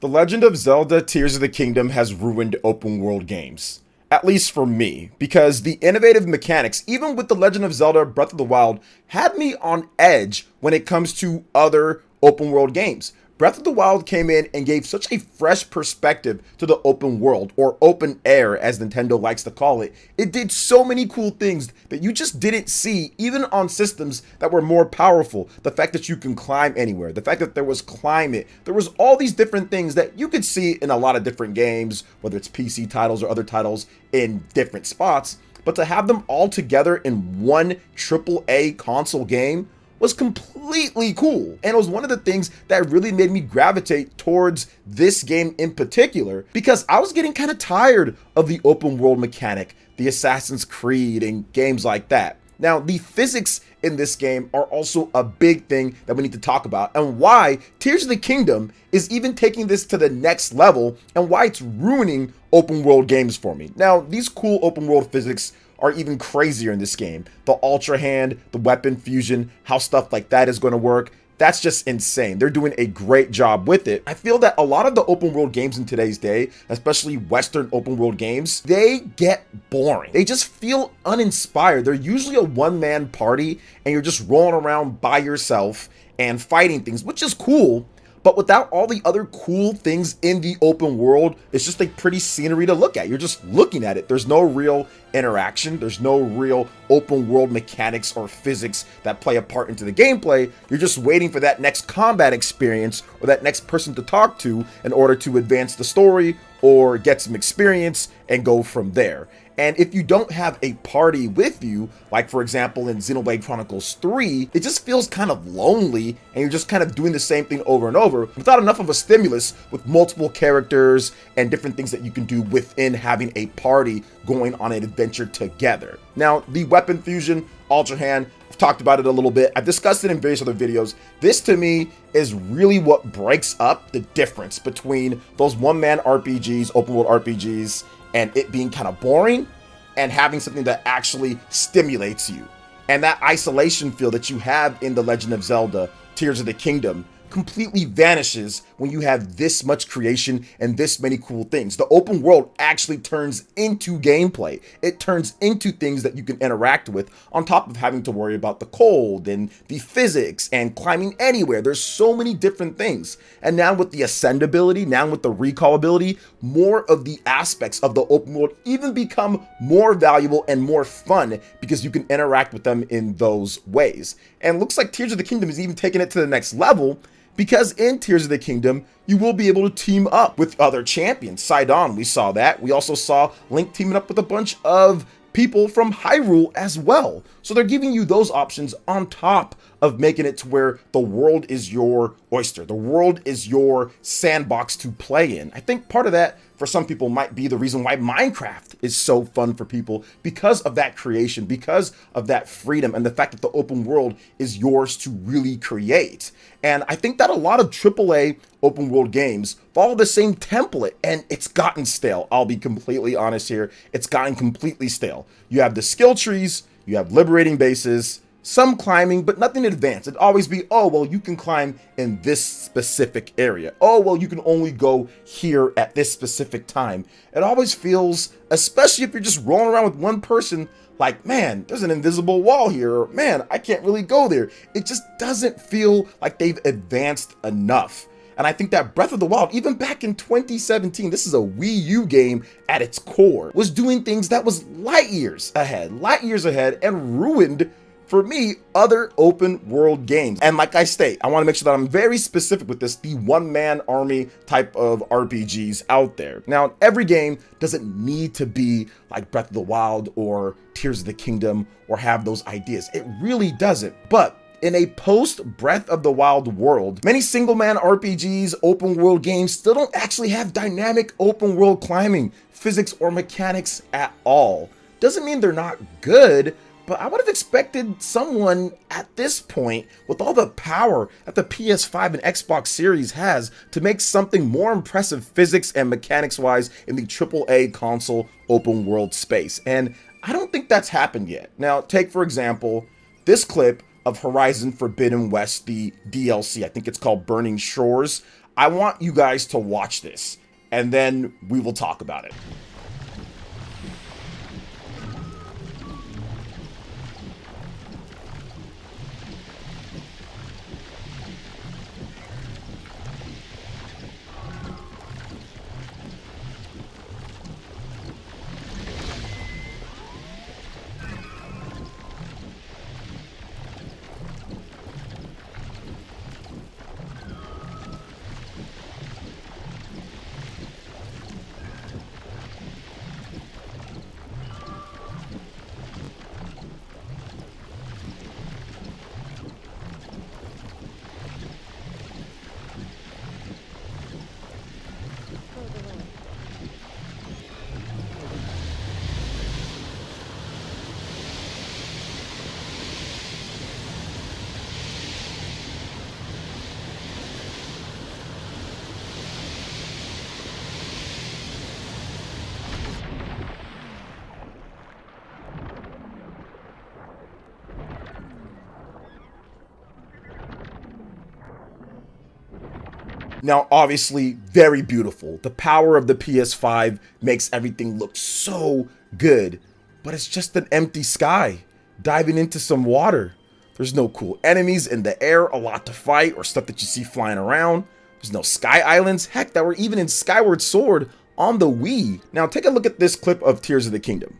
The Legend of Zelda Tears of the Kingdom has ruined open world games. At least for me, because the innovative mechanics, even with The Legend of Zelda Breath of the Wild, had me on edge when it comes to other open world games. Breath of the Wild came in and gave such a fresh perspective to the open world, or open air as Nintendo likes to call it. It did so many cool things that you just didn't see even on systems that were more powerful. The fact that you can climb anywhere, the fact that there was climate, there was all these different things that you could see in a lot of different games, whether it's PC titles or other titles in different spots. But to have them all together in one AAA console game was completely cool, and it was one of the things that really made me gravitate towards this game in particular, because I was getting kind of tired of the open world mechanic, the Assassin's Creed and games like that. Now, the physics in this game are also a big thing that we need to talk about, and why Tears of the Kingdom is even taking this to the next level, and why it's ruining open world games for me. Now, these cool open world physics are even crazier in this game. The Ultra Hand, the weapon fusion, how stuff like that is going to work. That's just insane. They're doing a great job with it. I feel that a lot of the open world games in today's day, especially Western open world games, they get boring. They just feel uninspired. They're usually a one-man party and you're just rolling around by yourself and fighting things, which is cool. But without all the other cool things in the open world, it's just a pretty scenery to look at. You're just looking at it. There's no real interaction. There's no real open world mechanics or physics that play a part into the gameplay. You're just waiting for that next combat experience or that next person to talk to in order to advance the story or get some experience and go from there. And if you don't have a party with you, like for example in Xenoblade Chronicles 3, it just feels kind of lonely and you're just kind of doing the same thing over and over without enough of a stimulus with multiple characters and different things that you can do within having a party going on an adventure together. Now, the weapon fusion, Ultra Hand, I've talked about it a little bit. I've discussed it in various other videos. This to me is really what breaks up the difference between those one-man RPGs, open world RPGs, and it being kind of boring, and having something that actually stimulates you. And that isolation feel that you have in The Legend of Zelda Tears of the Kingdom completely vanishes when you have this much creation and this many cool things. The open world actually turns into gameplay. It turns into things that you can interact with, on top of having to worry about the cold and the physics and climbing anywhere. There's so many different things. And now with the ascend ability, now with the recall ability, more of the aspects of the open world even become more valuable and more fun because you can interact with them in those ways. And it looks like Tears of the Kingdom is even taking it to the next level, because in Tears of the Kingdom, you will be able to team up with other champions. Sidon, we saw that. We also saw Link teaming up with a bunch of people from Hyrule as well. So they're giving you those options on top of making it to where the world is your oyster. The world is your sandbox to play in. I think part of that for some people might be the reason why Minecraft is so fun for people, because of that creation, because of that freedom, and the fact that the open world is yours to really create. And I think that a lot of AAA open world games follow the same template, and it's gotten stale. I'll be completely honest here. It's gotten completely stale. You have the skill trees, you have liberating bases, some climbing, but nothing advanced. It'd always be, oh, well, you can climb in this specific area. Oh, well, you can only go here at this specific time. It always feels, especially if you're just rolling around with one person, like, man, there's an invisible wall here, or man, I can't really go there. It just doesn't feel like they've advanced enough. And I think that Breath of the Wild, even back in 2017, this is a Wii U game at its core, was doing things that was light years ahead, and ruined, for me, other open world games. And like I state, I want to make sure that I'm very specific with this, the one-man army type of RPGs out there. Now, every game doesn't need to be like Breath of the Wild or Tears of the Kingdom or have those ideas. It really doesn't. But in a post-Breath of the Wild world, many single-man RPGs, open world games still don't actually have dynamic open world climbing, physics, or mechanics at all. Doesn't mean they're not good, but I would have expected someone at this point, with all the power that the PS5 and Xbox Series has, to make something more impressive physics and mechanics wise in the AAA console open world space. And I don't think that's happened yet. Now, take for example, this clip of Horizon Forbidden West, the DLC, I think it's called Burning Shores. I want you guys to watch this, and then we will talk about it. Now, obviously, very beautiful. The power of the PS5 makes everything look so good, but it's just an empty sky diving into some water. There's no cool enemies in the air, a lot to fight, or stuff that you see flying around. There's no sky islands, heck, that were even in Skyward Sword on the Wii. Now, take a look at this clip of Tears of the Kingdom.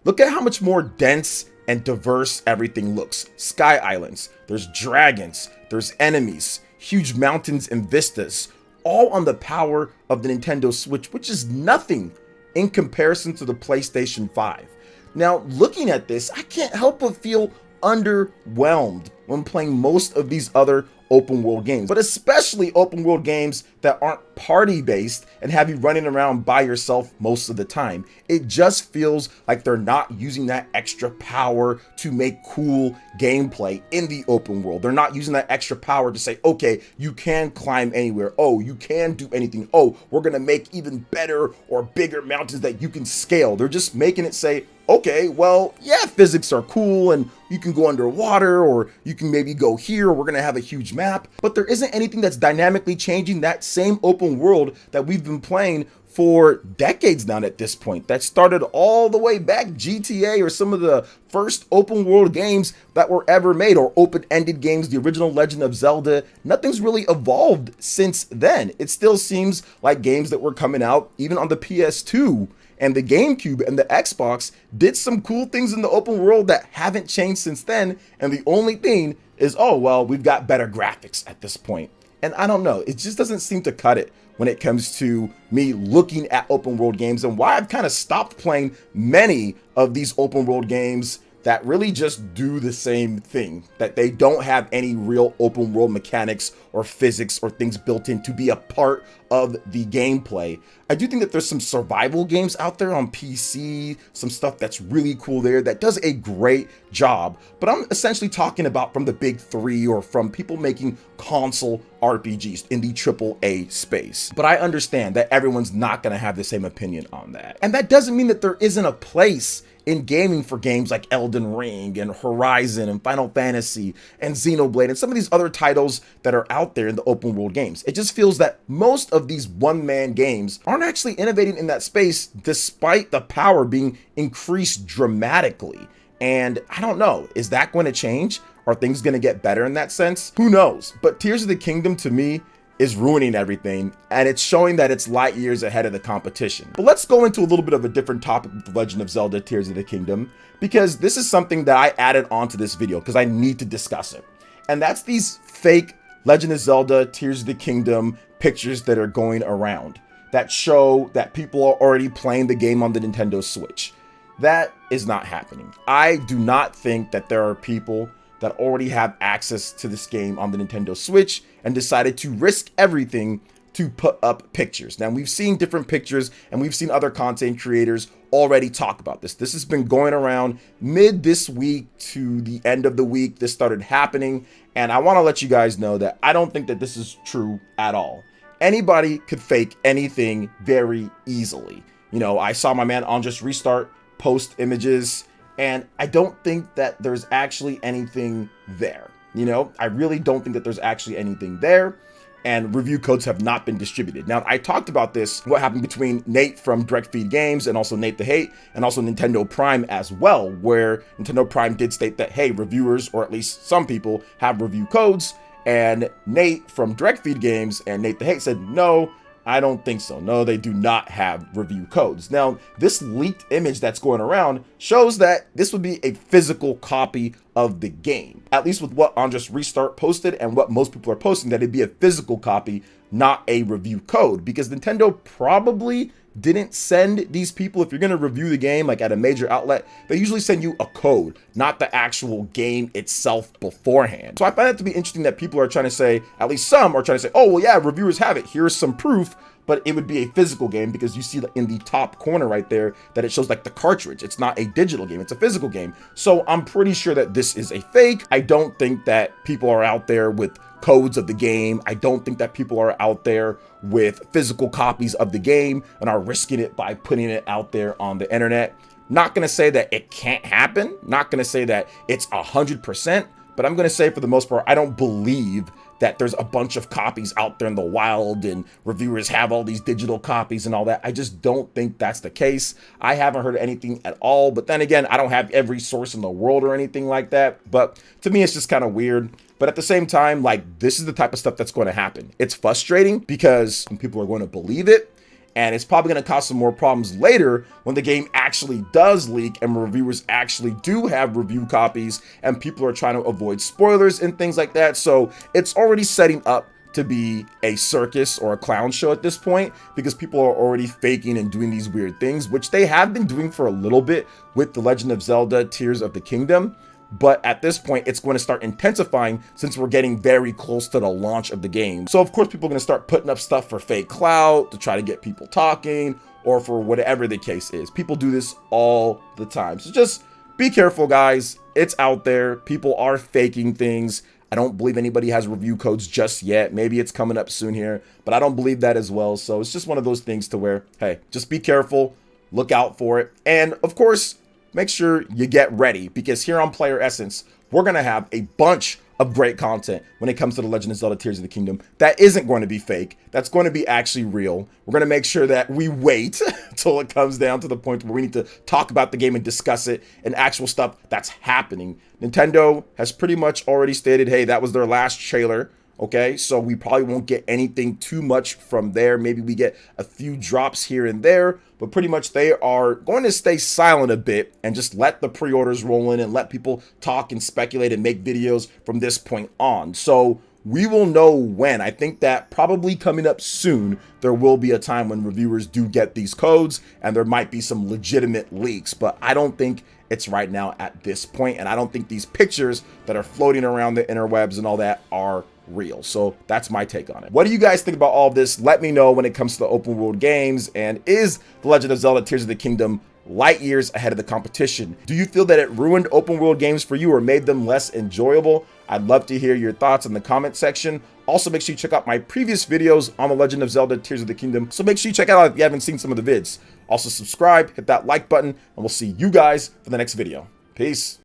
Look at how much more dense and diverse everything looks. Sky islands, there's dragons, there's enemies, huge mountains and vistas, all on the power of the Nintendo Switch, which is nothing in comparison to the PlayStation 5. Now, looking at this, I can't help but feel underwhelmed when playing most of these other open world games, but especially open world games that aren't party based and have you running around by yourself most of the time. It just feels like they're not using that extra power to make cool gameplay in the open world. They're not using that extra power to say, okay, you can climb anywhere. Oh, you can do anything. Oh, we're gonna make even better or bigger mountains that you can scale. They're just making it say, okay, well, yeah, physics are cool and you can go underwater or you can maybe go here, or we're gonna have a huge map, but there isn't anything that's dynamically changing that same open world that we've been playing for decades now at this point. That started all the way back GTA or some of the first open world games that were ever made, or open-ended games, the original Legend of Zelda. Nothing's really evolved since then. It still seems like games that were coming out even on the PS2 and the GameCube and the Xbox did some cool things in the open world that haven't changed since then. And the only thing is, oh, well, we've got better graphics at this point. And I don't know, it just doesn't seem to cut it when it comes to me looking at open world games, and why I've kind of stopped playing many of these open world games that really just do the same thing, that they don't have any real open world mechanics or physics or things built in to be a part of the gameplay. I do think that there's some survival games out there on PC, some stuff that's really cool there that does a great job, but I'm essentially talking about from the big three or from people making console RPGs in the AAA space. But I understand that everyone's not gonna have the same opinion on that. And that doesn't mean that there isn't a place in gaming for games like Elden Ring and Horizon and Final Fantasy and Xenoblade and some of these other titles that are out there in the open world games. It just feels that most of these one-man games aren't actually innovating in that space despite the power being increased dramatically. And I don't know, is that going to change? Are things going to get better in that sense? Who knows? But Tears of the Kingdom to me is ruining everything, and it's showing that it's light years ahead of the competition. But let's go into a little bit of a different topic with The Legend of Zelda Tears of the Kingdom, because this is something that I added onto this video because I need to discuss it. And that's these fake Legend of Zelda Tears of the Kingdom pictures that are going around that show that people are already playing the game on the Nintendo Switch. That is not happening. I do not think that there are people that already have access to this game on the Nintendo Switch and decided to risk everything to put up pictures. Now, we've seen different pictures and we've seen other content creators already talk about this. This has been going around mid this week to the end of the week. This started happening, and I want to let you guys know that I don't think that this is true at all. Anybody could fake anything very easily. You know, I saw my man Andres Restart post images, and I don't think that there's actually anything there. You know, I really don't think that there's actually anything there. And review codes have not been distributed. Now, I talked about this, what happened between Nate from Direct Feed Games and also Nate the Hate and also Nintendo Prime as well, where Nintendo Prime did state that, hey, reviewers, or at least some people, have review codes. And Nate from Direct Feed Games and Nate the Hate said, no, I don't think so. No, they do not have review codes. Now, this leaked image that's going around shows that this would be a physical copy of the game. At least with what Andres Restart posted and what most people are posting, that it'd be a physical copy, not a review code. Because Nintendo probably didn't send these people, if you're going to review the game like at a major outlet, they usually send you a code, not the actual game itself beforehand. So I find it to be interesting that people are trying to say, at least some are trying to say, oh, well, yeah, reviewers have it. Here's some proof, but it would be a physical game because you see in the top corner right there that it shows like the cartridge. It's not a digital game, it's a physical game. So I'm pretty sure that this is a fake. I don't think that people are out there with codes of the game. I don't think that people are out there with physical copies of the game and are risking it by putting it out there on the internet. Not gonna say that it can't happen. Not gonna say that it's 100%, but I'm gonna say for the most part, I don't believe that there's a bunch of copies out there in the wild and reviewers have all these digital copies and all that. I just don't think that's the case. I haven't heard anything at all, but then again, I don't have every source in the world or anything like that. But to me, it's just kind of weird. But at the same time, like, this is the type of stuff that's going to happen. It's frustrating because people are going to believe it, and it's probably going to cause some more problems later when the game actually does leak and reviewers actually do have review copies and people are trying to avoid spoilers and things like that. So it's already setting up to be a circus or a clown show at this point because people are already faking and doing these weird things, which they have been doing for a little bit with The Legend of Zelda Tears of the Kingdom. But at this point, it's going to start intensifying since we're getting very close to the launch of the game. So of course, people are going to start putting up stuff for fake clout to try to get people talking or for whatever the case is. People do this all the time. So just be careful, guys. It's out there. People are faking things. I don't believe anybody has review codes just yet. Maybe it's coming up soon here, but I don't believe that as well. So it's just one of those things to where, hey, just be careful, look out for it. And of course, make sure you get ready because here on PlayerEssence, we're going to have a bunch of great content when it comes to The Legend of Zelda Tears of the Kingdom that isn't going to be fake. That's going to be actually real. We're going to make sure that we wait till it comes down to the point where we need to talk about the game and discuss it and actual stuff that's happening. Nintendo has pretty much already stated, hey, that was their last trailer. Okay, so we probably won't get anything too much from there. Maybe we get a few drops here and there, but pretty much they are going to stay silent a bit and just let the pre-orders roll in and let people talk and speculate and make videos from this point on. So we will know when. I think that probably coming up soon, there will be a time when reviewers do get these codes and there might be some legitimate leaks, but I don't think it's right now at this point, and I don't think these pictures that are floating around the interwebs and all that are real. So that's my take on it. What do you guys think about all of this? Let me know when it comes to the open world games, and is The Legend of Zelda Tears of the Kingdom light years ahead of the competition? Do you feel that it ruined open world games for you or made them less enjoyable? I'd love to hear your thoughts in the comment section. Also, make sure you check out my previous videos on The Legend of Zelda Tears of the Kingdom. So make sure you check it out if you haven't seen some of the vids. Also subscribe, hit that like button, and we'll see you guys for the next video. Peace.